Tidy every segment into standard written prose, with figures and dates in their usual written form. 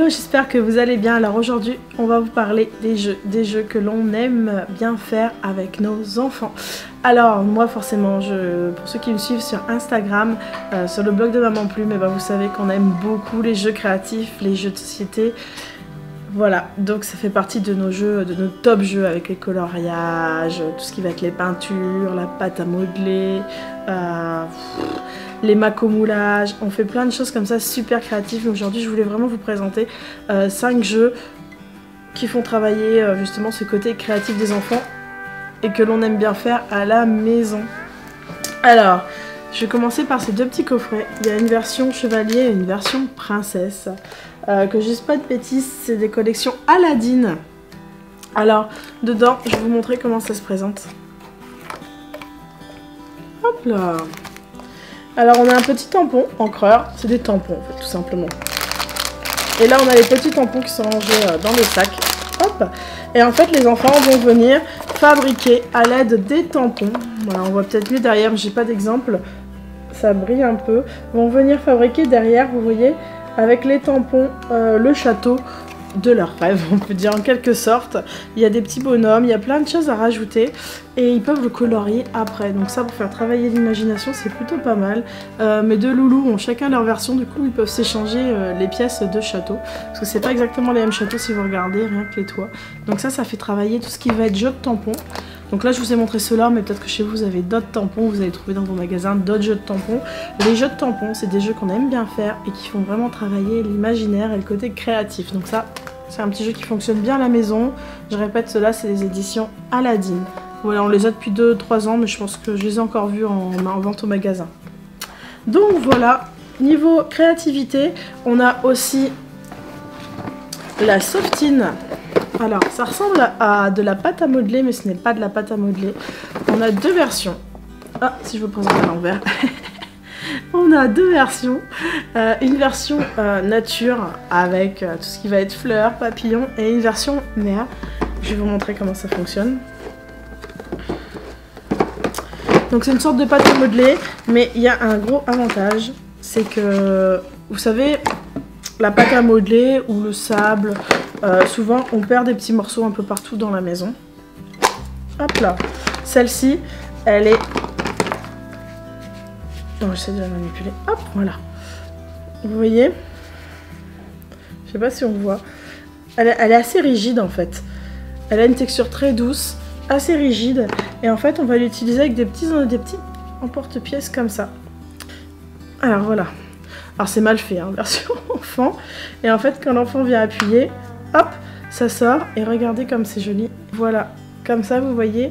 j'espère que vous allez bien. Alors aujourd'hui, on va vous parler des jeux que l'on aime bien faire avec nos enfants. Alors moi forcément, pour ceux qui me suivent sur Instagram, sur le blog de Maman Plume, vous savez qu'on aime beaucoup les jeux créatifs, les jeux de société. Voilà, donc ça fait partie de nos jeux, de nos top jeux avec les coloriages, tout ce qui va être les peintures, la pâte à modeler, les macomoulages. On fait plein de choses comme ça super créatives. Aujourd'hui, je voulais vraiment vous présenter 5 jeux qui font travailler justement ce côté créatif des enfants et que l'on aime bien faire à la maison. Alors, je vais commencer par ces deux petits coffrets. Il y a une version chevalier et une version princesse. Que je dise pas de bêtises, c'est des collections Aladdin. Alors, dedans, je vais vous montrer comment ça se présente. Hop là. Alors, on a un petit tampon encreur. C'est des tampons, en fait, tout simplement. Et là, on a les petits tampons qui sont rangés dans les sacs. Hop. Et en fait, les enfants vont venir fabriquer à l'aide des tampons. Voilà, on voit peut-être mieux derrière, mais j'ai pas d'exemple. Ça brille un peu. Ils vont venir fabriquer derrière, vous voyez, avec les tampons, le château de leur rêve, on peut dire en quelque sorte. Il y a des petits bonhommes, il y a plein de choses à rajouter et ils peuvent le colorier après. Donc ça, pour faire travailler l'imagination, c'est plutôt pas mal. Mes deux loulous ont chacun leur version, du coup ils peuvent s'échanger les pièces de château. Parce que c'est pas exactement les mêmes châteaux si vous regardez, rien que les toits. Donc ça fait travailler tout ce qui va être jeu de tampons. Donc là je vous ai montré ceux-là, mais peut-être que chez vous vous avez d'autres tampons, vous allez trouver dans vos magasins d'autres jeux de tampons. Les jeux de tampons, c'est des jeux qu'on aime bien faire et qui font vraiment travailler l'imaginaire et le côté créatif. Donc ça, c'est un petit jeu qui fonctionne bien à la maison. Je répète, ceux-là c'est les éditions Aladdin. Voilà, on les a depuis 2-3 ans, mais je pense que je les ai encore vus en vente au magasin. Donc voilà, niveau créativité, on a aussi la Softine. Alors, ça ressemble à de la pâte à modeler, mais ce n'est pas de la pâte à modeler. On a deux versions. Ah, si je vous présente à l'envers. On a deux versions. Une version nature avec tout ce qui va être fleurs, papillons, et une version mer. Je vais vous montrer comment ça fonctionne. Donc c'est une sorte de pâte à modeler, mais il y a un gros avantage. C'est que, vous savez, la pâte à modeler ou le sable... souvent on perd des petits morceaux un peu partout dans la maison. Hop là. Celle-ci, elle est... Non, j'essaie de la manipuler. Hop, voilà. Vous voyez? Je sais pas si on voit. Elle est assez rigide en fait. Elle a une texture très douce, assez rigide. Et en fait, on va l'utiliser avec des petits emporte-pièces comme ça. Alors voilà. Alors c'est mal fait, hein, version enfant. Et en fait, quand l'enfant vient appuyer... Hop, ça sort et regardez comme c'est joli. Voilà, comme ça vous voyez,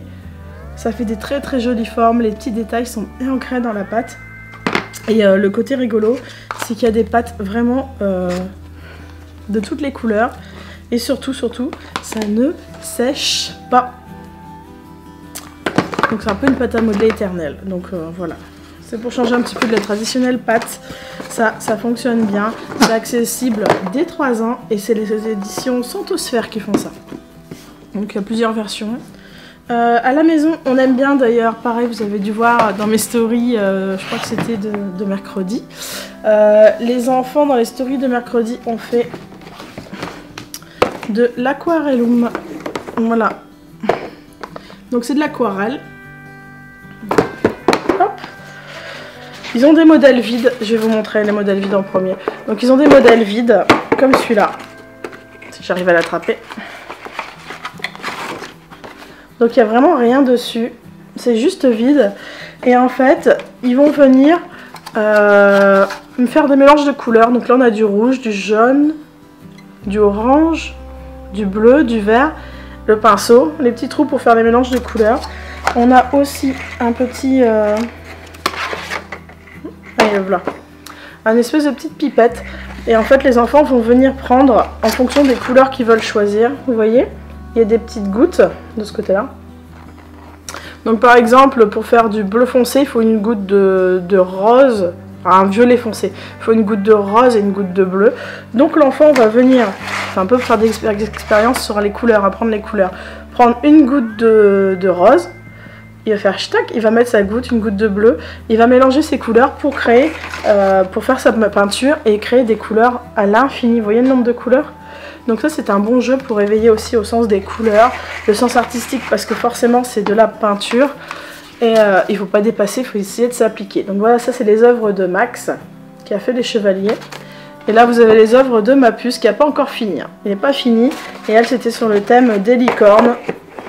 ça fait des très très jolies formes. Les petits détails sont ancrés dans la pâte. Et le côté rigolo, c'est qu'il y a des pâtes vraiment de toutes les couleurs. Et surtout, ça ne sèche pas. Donc c'est un peu une pâte à modeler éternelle. Donc voilà. C'est pour changer un petit peu de la traditionnelle pâte. Ça fonctionne bien. C'est accessible dès 3 ans. Et c'est les éditions Santosphère qui font ça. Donc il y a plusieurs versions. À la maison, on aime bien d'ailleurs. Pareil, vous avez dû voir dans mes stories, je crois que c'était de mercredi. Les enfants dans les stories de mercredi ont fait de l'aquarellum. Voilà. Donc c'est de l'aquarelle. Ils ont des modèles vides, je vais vous montrer les modèles vides en premier. Donc ils ont des modèles vides, comme celui-là, si j'arrive à l'attraper. Donc il n'y a vraiment rien dessus, c'est juste vide. Et en fait, ils vont venir me faire des mélanges de couleurs. Donc là on a du rouge, du jaune, du orange, du bleu, du vert, le pinceau, les petits trous pour faire les mélanges de couleurs. On a aussi un petit... voilà, un espèce de petite pipette et en fait les enfants vont venir prendre en fonction des couleurs qu'ils veulent choisir. Vous voyez, il y a des petites gouttes de ce côté là. Donc par exemple pour faire du bleu foncé il faut une goutte de rose, enfin, un violet foncé, il faut une goutte de rose et une goutte de bleu. Donc l'enfant va venir, enfin un peu faire des expériences sur les couleurs, apprendre les couleurs, prendre une goutte de rose, il va faire tac, il va mettre sa goutte, une goutte de bleu, il va mélanger ses couleurs pour créer, pour faire sa peinture et créer des couleurs à l'infini. Vous voyez le nombre de couleurs? Donc ça c'est un bon jeu pour éveiller aussi au sens des couleurs, le sens artistique parce que forcément c'est de la peinture et il ne faut pas dépasser, il faut essayer de s'appliquer. Donc voilà, ça c'est les œuvres de Max qui a fait les chevaliers. Et là vous avez les œuvres de ma puce qui n'a pas encore fini. Il n'est pas fini et elle c'était sur le thème des licornes.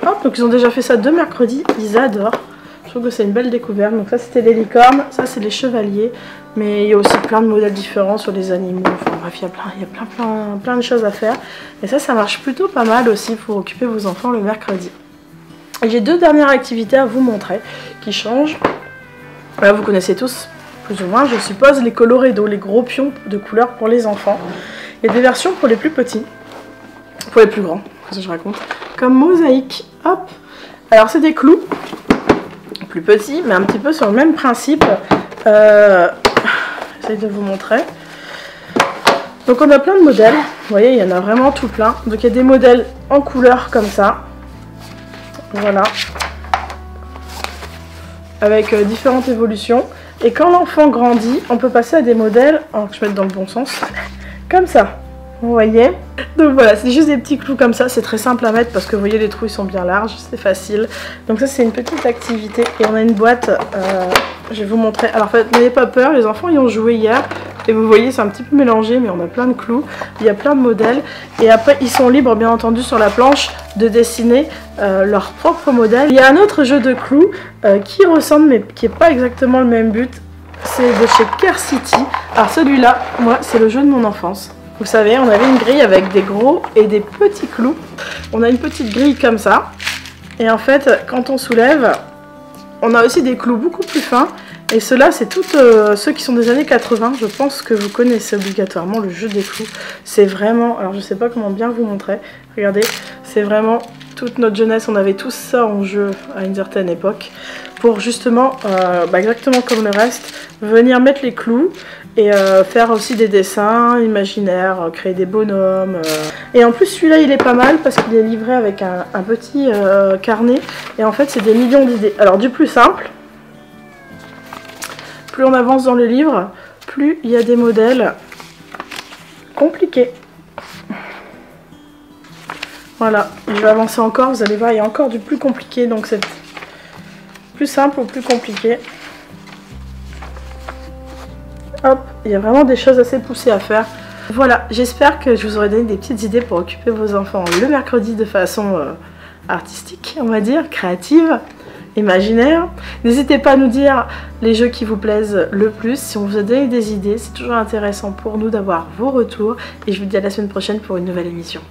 Hop, donc ils ont déjà fait ça 2 mercredis, ils adorent. Je trouve que c'est une belle découverte. Donc ça c'était les licornes, ça c'est les chevaliers. Mais il y a aussi plein de modèles différents sur les animaux. Enfin bref, il y a plein de choses à faire. Et ça marche plutôt pas mal aussi pour occuper vos enfants le mercredi. Et j'ai 2 dernières activités à vous montrer qui changent. Là vous connaissez tous plus ou moins je suppose les colorédos, les gros pions de couleurs pour les enfants. Il y a des versions pour les plus petits, pour les plus grands, qu'est-ce que je raconte, comme mosaïque. Hop, alors c'est des clous plus petits mais un petit peu sur le même principe. J'essaie de vous montrer. Donc on a plein de modèles, vous voyez il y en a vraiment tout plein. Donc il y a des modèles en couleur comme ça, voilà, avec différentes évolutions. Et quand l'enfant grandit, on peut passer à des modèles, alors que je mette dans le bon sens, comme ça, vous voyez. Donc voilà, c'est juste des petits clous comme ça, c'est très simple à mettre parce que vous voyez les trous ils sont bien larges, c'est facile. Donc ça c'est une petite activité et on a une boîte, je vais vous montrer. Alors n'ayez pas peur, les enfants y ont joué hier et vous voyez c'est un petit peu mélangé mais on a plein de clous, il y a plein de modèles. Et après ils sont libres bien entendu sur la planche de dessiner leur propre modèle. Il y a un autre jeu de clous qui ressemble mais qui n'est pas exactement le même but, c'est de chez Care City. Alors celui-là, moi c'est le jeu de mon enfance. Vous savez, on avait une grille avec des gros et des petits clous. On a une petite grille comme ça. Et en fait, quand on soulève, on a aussi des clous beaucoup plus fins. Et ceux-là, c'est tous ceux qui sont des années 80. Je pense que vous connaissez obligatoirement le jeu des clous. C'est vraiment... Alors, je sais pas comment bien vous montrer. Regardez, c'est vraiment toute notre jeunesse. On avait tous ça en jeu à une certaine époque. Pour justement, exactement comme le reste, venir mettre les clous. Et faire aussi des dessins imaginaires, créer des bonhommes. Et en plus celui-là il est pas mal parce qu'il est livré avec un petit carnet. Et en fait c'est des millions d'idées. Alors du plus simple, plus on avance dans le livre, plus il y a des modèles compliqués. Voilà, je vais avancer encore, vous allez voir il y a encore du plus compliqué. Donc c'est plus simple ou plus compliqué. Hop, il y a vraiment des choses assez poussées à faire. Voilà, j'espère que je vous aurai donné des petites idées pour occuper vos enfants le mercredi de façon artistique, on va dire, créative, imaginaire. N'hésitez pas à nous dire les jeux qui vous plaisent le plus. Si on vous a donné des idées, c'est toujours intéressant pour nous d'avoir vos retours. Et je vous dis à la semaine prochaine pour une nouvelle émission.